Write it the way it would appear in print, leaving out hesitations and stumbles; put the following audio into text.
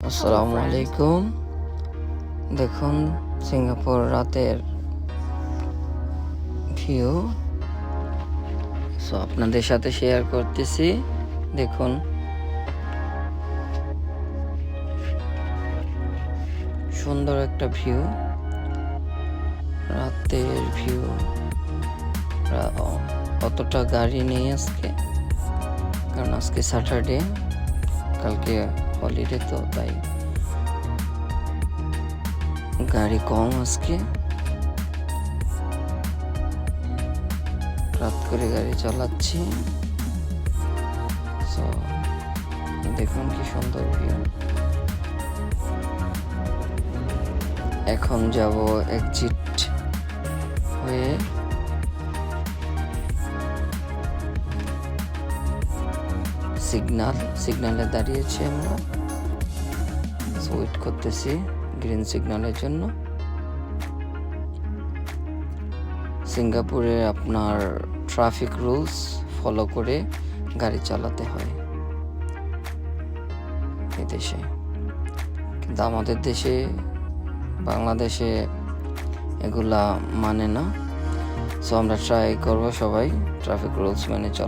আসসালামু আলাইকুম। দেখুন সিঙ্গাপুর রাতের ভিউ। আপনাদের সাথে শেয়ার করতেছি। দেখুন সুন্দর একটা ভিউ, রাতের ভিউ। অতটা গাড়ি নেই আজকে, কারণ আজকে স্যাটারডে, কালকে হলিডে, তো তাই গাড়ি কম আজকে। রাত করে গাড়ি চালাচ্ছি। দেখুন কি সুন্দর ভিউ। এখন যাব এক্সিট হয়ে সিগনালে দাঁড়িয়েছি আমরা, ওয়েট করতেছি গ্রিন সিগন্যালের জন্য। সিঙ্গাপুরে আপনার ট্রাফিক রুলস ফলো করে গাড়ি চালাতে হয় এই দেশে, কিন্তু আমাদের দেশে বাংলাদেশে এগুলা মানে না। আমরা ট্রাই করবো সবাই ট্রাফিক রুলস মেনে চলা।